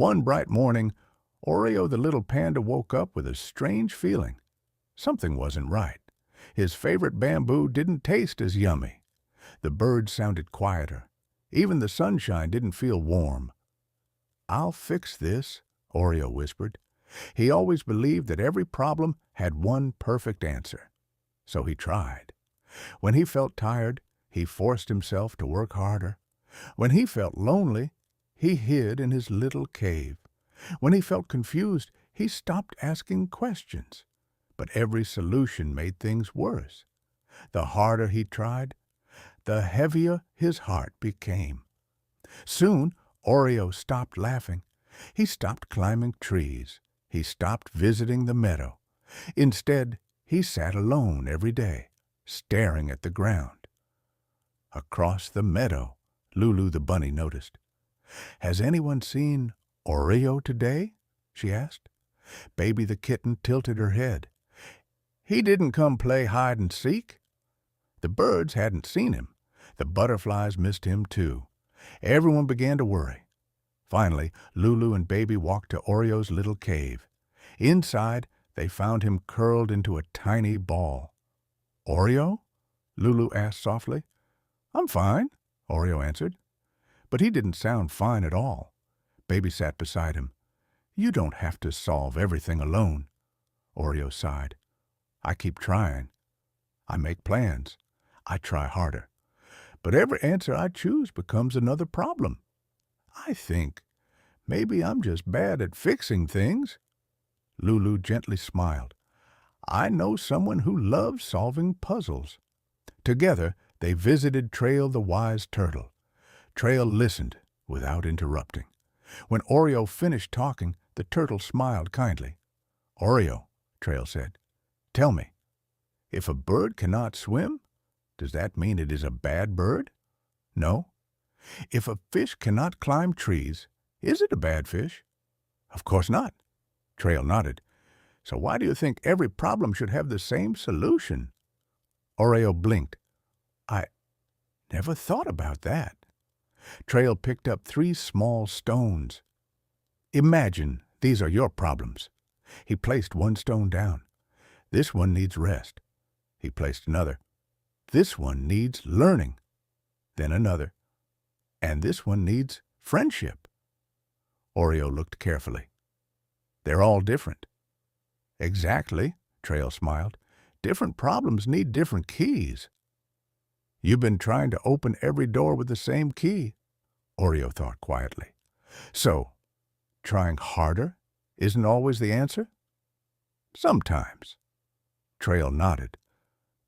One bright morning, Oreo the little panda woke up with a strange feeling. Something wasn't right. His favorite bamboo didn't taste as yummy. The birds sounded quieter. Even the sunshine didn't feel warm. "I'll fix this," Oreo whispered. He always believed that every problem had one perfect answer. So he tried. When he felt tired, he forced himself to work harder. When he felt lonely, he hid in his little cave. When he felt confused, he stopped asking questions. But every solution made things worse. The harder he tried, the heavier his heart became. Soon, Oreo stopped laughing. He stopped climbing trees. He stopped visiting the meadow. Instead, he sat alone every day, staring at the ground. Across the meadow, Lulu the bunny noticed. "Has anyone seen Oreo today?" she asked. Baby the kitten tilted her head. "He didn't come play hide and seek." The birds hadn't seen him. The butterflies missed him too. Everyone began to worry. Finally, Lulu and Baby walked to Oreo's little cave. Inside, they found him curled into a tiny ball. "Oreo?" Lulu asked softly. "I'm fine," Oreo answered. But he didn't sound fine at all. Baby sat beside him. "You don't have to solve everything alone." Oreo sighed. "I keep trying. I make plans. I try harder. But every answer I choose becomes another problem. I think maybe I'm just bad at fixing things." Lulu gently smiled. "I know someone who loves solving puzzles." Together, they visited Trail the wise turtle. Trail listened without interrupting. When Oreo finished talking, the turtle smiled kindly. "Oreo," Trail said, "tell me, if a bird cannot swim, does that mean it is a bad bird?" "No." "If a fish cannot climb trees, is it a bad fish?" "Of course not." Trail nodded. "So why do you think every problem should have the same solution?" Oreo blinked. "I never thought about that." Trail picked up 3 small stones. "Imagine these are your problems." He placed one stone down. "This one needs rest." He placed another. "This one needs learning." Then another. "And this one needs friendship." Oreo looked carefully. "They're all different." "Exactly," Trail smiled. "Different problems need different keys." "You've been trying to open every door with the same key," Oreo thought quietly. "So, trying harder isn't always the answer?" "Sometimes." Trail nodded.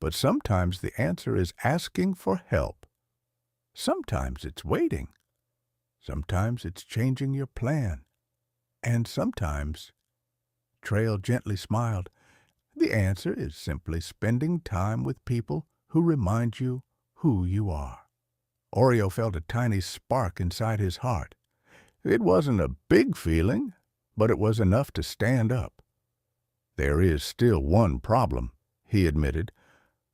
"But sometimes the answer is asking for help. Sometimes it's waiting. Sometimes it's changing your plan. And sometimes," Trail gently smiled, "the answer is simply spending time with people who remind you who you are." Oreo felt a tiny spark inside his heart. It wasn't a big feeling, but it was enough to stand up. "There is still one problem," he admitted.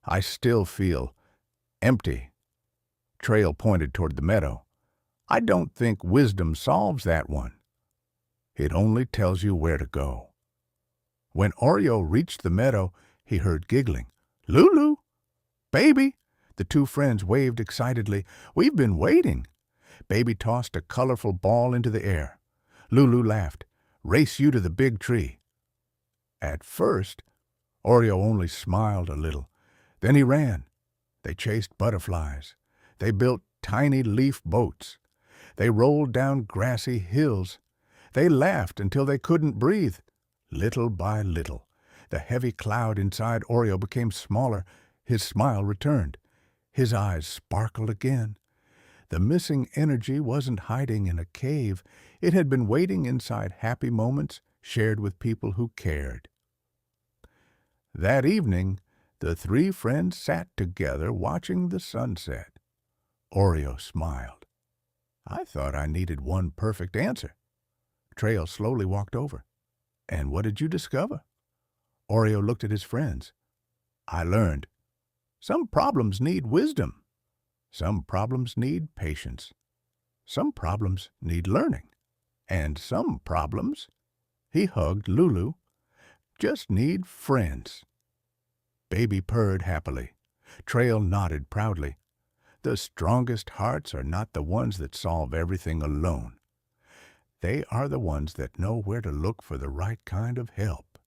"I still feel empty." Trail pointed toward the meadow. "I don't think wisdom solves that one. It only tells you where to go." When Oreo reached the meadow, he heard giggling. "Lulu! Baby!" The 2 friends waved excitedly. "We've been waiting." Baby tossed a colorful ball into the air. Lulu laughed. "Race you to the big tree." At first, Oreo only smiled a little. Then he ran. They chased butterflies. They built tiny leaf boats. They rolled down grassy hills. They laughed until they couldn't breathe. Little by little, the heavy cloud inside Oreo became smaller. His smile returned. His eyes sparkled again. The missing energy wasn't hiding in a cave. It had been waiting inside happy moments shared with people who cared. That evening, the 3 friends sat together watching the sunset. Oreo smiled. "I thought I needed one perfect answer." Trail slowly walked over. "And what did you discover?" Oreo looked at his friends. "I learned. Some problems need wisdom. Some problems need patience. Some problems need learning. And some problems, he hugged Lulu, just need friends. Baby purred happily. Trail nodded proudly. The strongest hearts are not the ones that solve everything alone. They are the ones that know where to look for the right kind of help.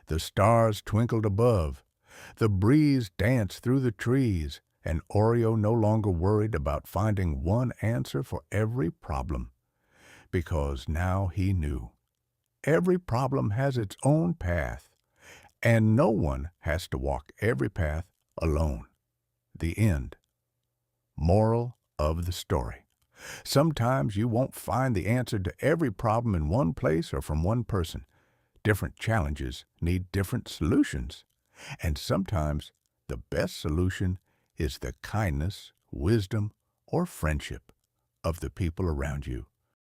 The stars twinkled above. The breeze danced through the trees, and Oreo no longer worried about finding one answer for every problem, because now he knew. Every problem has its own path, and no one has to walk every path alone. The end. Moral of the story. Sometimes you won't find the answer to every problem in one place or from one person. Different challenges need different solutions. And sometimes the best solution is the kindness, wisdom, or friendship of the people around you.